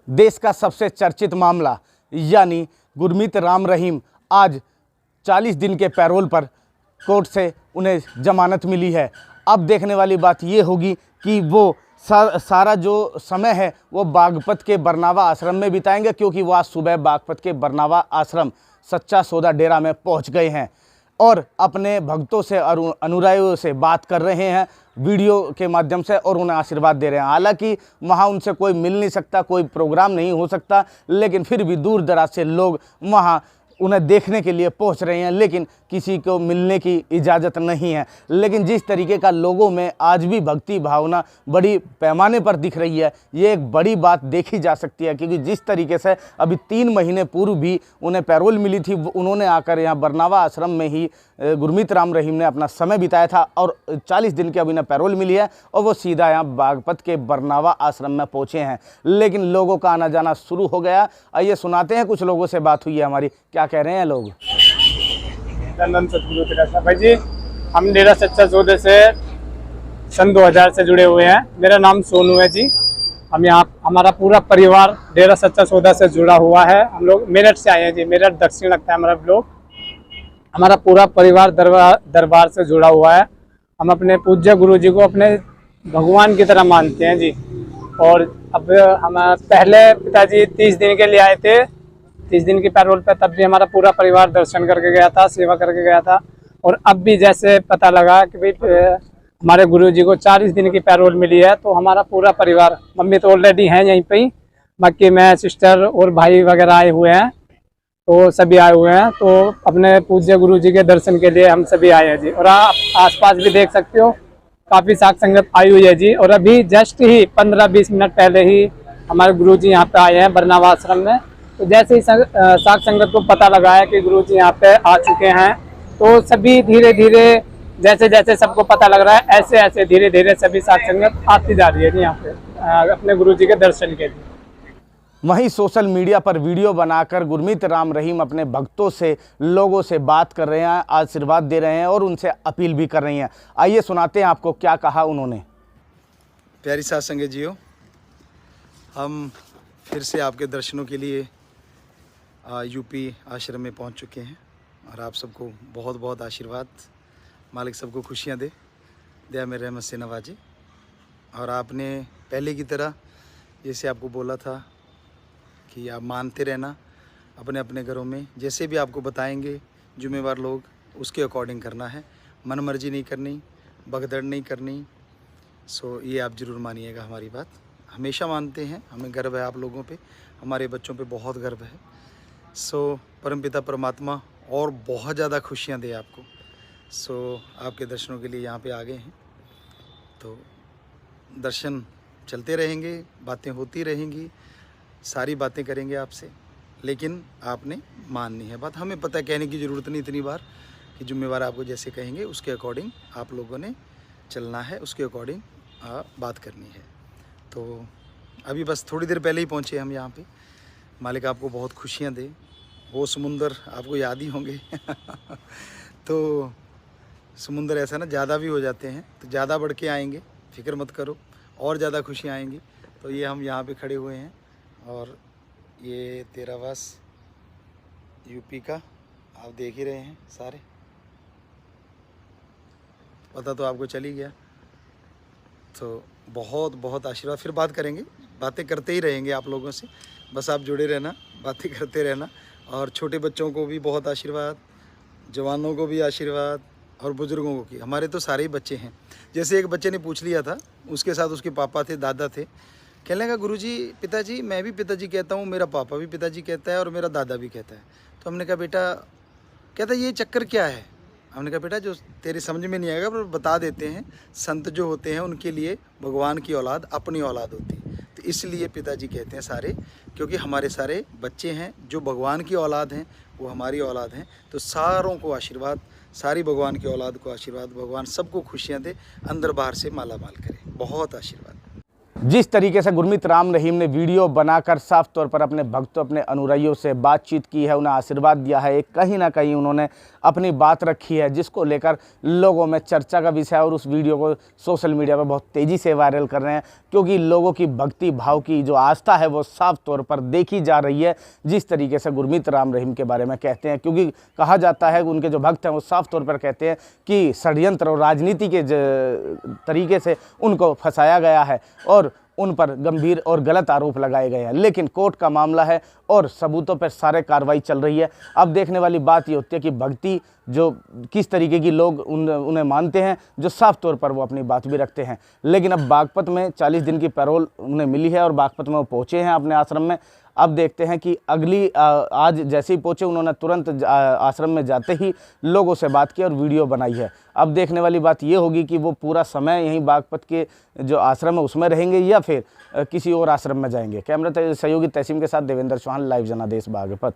देश का सबसे चर्चित मामला यानी गुरमीत राम रहीम आज 40 दिन के पैरोल पर कोर्ट से उन्हें जमानत मिली है। अब देखने वाली बात ये होगी कि वो सारा जो समय है वो बागपत के बरनावा आश्रम में बिताएंगे, क्योंकि वो आज सुबह बागपत के बरनावा आश्रम सच्चा सौदा डेरा में पहुंच गए हैं और अपने भक्तों से और अनुयायियों से बात कर रहे हैं वीडियो के माध्यम से और उन्हें आशीर्वाद दे रहे हैं। हालांकि वहां उनसे कोई मिल नहीं सकता, कोई प्रोग्राम नहीं हो सकता, लेकिन फिर भी दूर दराज से लोग वहां उन्हें देखने के लिए पहुंच रहे हैं, लेकिन किसी को मिलने की इजाज़त नहीं है। लेकिन जिस तरीके का लोगों में आज भी भक्ति भावना बड़ी पैमाने पर दिख रही है, ये एक बड़ी बात देखी जा सकती है, क्योंकि जिस तरीके से अभी 3 महीने पूर्व भी उन्हें पैरोल मिली थी, उन्होंने आकर यहाँ बरनावा आश्रम में ही गुरमीत राम रहीम ने अपना समय बिताया था और 40 दिन की अभी उन्हें पैरोल मिली है और वो सीधा यहाँ बागपत के बरनावा आश्रम में पहुँचे हैं। लेकिन लोगों का आना जाना शुरू हो गया। आइए सुनाते हैं, कुछ लोगों से बात हुई है हमारी, क्या कह रहे हैं लोग। भाई जी, हम डेरा सच्चा सौदे से सन 2000 से जुड़े हुए हैं। मेरा नाम सोनू है जी। हम यहाँ हमारा पूरा परिवार डेरा सच्चा सौदा से जुड़ा हुआ है। हम लोग मेरठ से आए हैं जी। मेरठ दक्षिण लगता है हमारा ब्लॉक। हमारा पूरा परिवार दरबार से जुड़ा हुआ है। हम अपने पूज्य गुरु जी को अपने भगवान की तरह मानते हैं जी। और अब हम पहले पिताजी 30 दिन के लिए आए थे, 30 दिन की पैरोल पे, तब भी हमारा पूरा परिवार दर्शन करके गया था, सेवा करके गया था। और अब भी जैसे पता लगा कि भाई हमारे गुरुजी को 40 दिन की पैरोल मिली है, तो हमारा पूरा परिवार, मम्मी तो ऑलरेडी हैं यहीं पे ही, बाकी मैं, सिस्टर और भाई वगैरह आए हुए हैं, तो सभी आए हुए हैं। तो अपने पूज्य गुरुजी के दर्शन के लिए हम सभी आए हैं जी। और आप आसपास भी देख सकते हो, काफ़ी साध संगत आई हुई है जी। और अभी जस्ट ही 15-20 मिनट पहले ही हमारे गुरुजी यहाँ पे आए हैं बरनावा आश्रम में। तो जैसे ही साध संगत को पता लगा है कि गुरुजी यहाँ पे आ चुके हैं, तो सभी धीरे धीरे, जैसे जैसे सबको पता लग रहा है, ऐसे ऐसे धीरे धीरे सभी साध संगत आती जा रही है जी यहाँ पे अपने गुरुजी के दर्शन के लिए। वहीं सोशल मीडिया पर वीडियो बनाकर गुरमीत राम रहीम अपने भक्तों से, लोगों से बात कर रहे हैं, आशीर्वाद दे रहे हैं और उनसे अपील भी कर रही हैं। आइए सुनाते हैं आपको क्या कहा उन्होंने। प्यारी साध संगत जियो, हम फिर से आपके दर्शनों के लिए यूपी आश्रम में पहुंच चुके हैं और आप सबको बहुत बहुत आशीर्वाद, मालिक सबको खुशियां दे, दया में रहमत से नवाजे। और आपने पहले की तरह जैसे आपको बोला था कि आप मानते रहना अपने अपने घरों में, जैसे भी आपको बताएंगे जिम्मेवार लोग, उसके अकॉर्डिंग करना है, मन मर्जी नहीं करनी, भगदड़ नहीं करनी। सो ये आप ज़रूर मानिएगा हमारी बात। हमेशा मानते हैं, हमें गर्व है आप लोगों पे, हमारे बच्चों पे बहुत गर्व है। सो परमपिता परमात्मा और बहुत ज़्यादा खुशियाँ दे आपको। सो आपके दर्शनों के लिए यहाँ पे आ गए हैं, तो दर्शन चलते रहेंगे, बातें होती रहेंगी, सारी बातें करेंगे आपसे, लेकिन आपने माननी है बात। हमें पता है, कहने की ज़रूरत नहीं इतनी बार, कि जिम्मेवार आपको जैसे कहेंगे उसके अकॉर्डिंग आप लोगों ने चलना है, उसके अकॉर्डिंग बात करनी है। तो अभी बस थोड़ी देर पहले ही पहुँचे हम यहाँ पे। मालिक आपको बहुत खुशियाँ दे। वो समुंदर आपको याद ही होंगे तो समुंदर ऐसा ना, ज़्यादा भी हो जाते हैं तो ज़्यादा बढ़ के आएंगे, फिक्र मत करो, और ज़्यादा खुशियाँ आएंगी। तो ये हम यहाँ पे खड़े हुए हैं और ये तेरावास यूपी का आप देख ही रहे हैं सारे, पता तो आपको चल ही गया। तो बहुत बहुत आशीर्वाद, फिर बात करेंगे, बातें करते ही रहेंगे आप लोगों से, बस आप जुड़े रहना, बातें करते रहना। और छोटे बच्चों को भी बहुत आशीर्वाद, जवानों को भी आशीर्वाद और बुज़ुर्गों को की। हमारे तो सारे ही बच्चे हैं। जैसे एक बच्चे ने पूछ लिया था, उसके साथ उसके पापा थे, दादा थे, कहने लगा गुरुजी, पिताजी, मैं भी पिताजी कहता हूँ, मेरा पापा भी पिताजी कहता है और मेरा दादा भी कहता है। तो हमने कहा बेटा, कहता ये चक्कर क्या है? हमने कहा बेटा, जो तेरे समझ में नहीं आएगा पर बता देते हैं, संत जो होते हैं उनके लिए भगवान की औलाद अपनी औलाद होती है, तो इसलिए पिताजी कहते हैं सारे, क्योंकि हमारे सारे बच्चे हैं जो भगवान की औलाद हैं, वो हमारी औलाद हैं। तो सारों को आशीर्वाद, सारी भगवान की औलाद को आशीर्वाद, भगवान सबको खुशियाँ दे, अंदर बाहर से माला माल करे, बहुत आशीर्वाद। जिस तरीके से गुरमीत राम रहीम ने वीडियो बनाकर साफ तौर पर अपने भक्तों, अपने अनुयायियों से बातचीत की है, उन्हें आशीर्वाद दिया है, एक कहीं ना कहीं उन्होंने अपनी बात रखी है जिसको लेकर लोगों में चर्चा का विषय है और उस वीडियो को सोशल मीडिया पर बहुत तेज़ी से वायरल कर रहे हैं, क्योंकि लोगों की भक्ति भाव की जो आस्था है वो साफ तौर पर देखी जा रही है जिस तरीके से गुरमीत राम रहीम के बारे में कहते हैं। क्योंकि कहा जाता है, उनके जो भक्त हैं वो साफ तौर पर कहते हैं कि षड्यंत्र और राजनीति के तरीके से उनको फंसाया गया है और उन पर गंभीर और गलत आरोप लगाए गए हैं। लेकिन कोर्ट का मामला है और सबूतों पर सारे कार्रवाई चल रही है। अब देखने वाली बात ये होती है कि भक्ति जो किस तरीके की लोग उन्हें मानते हैं, जो साफ तौर पर वो अपनी बात भी रखते हैं। लेकिन अब बागपत में 40 दिन की पैरोल उन्हें मिली है और बागपत में वो पहुँचे हैं अपने आश्रम में। अब देखते हैं कि अगली आज जैसे ही पहुँचे उन्होंने तुरंत आश्रम में जाते ही लोगों से बात की और वीडियो बनाई है। अब देखने वाली बात ये होगी कि वो पूरा समय यहीं बागपत के जो आश्रम है उसमें रहेंगे या फिर किसी और आश्रम में जाएंगे। कैमरा सहयोगी तहसीम के साथ देवेंद्र चौहान, लाइव जनादेश बागपत।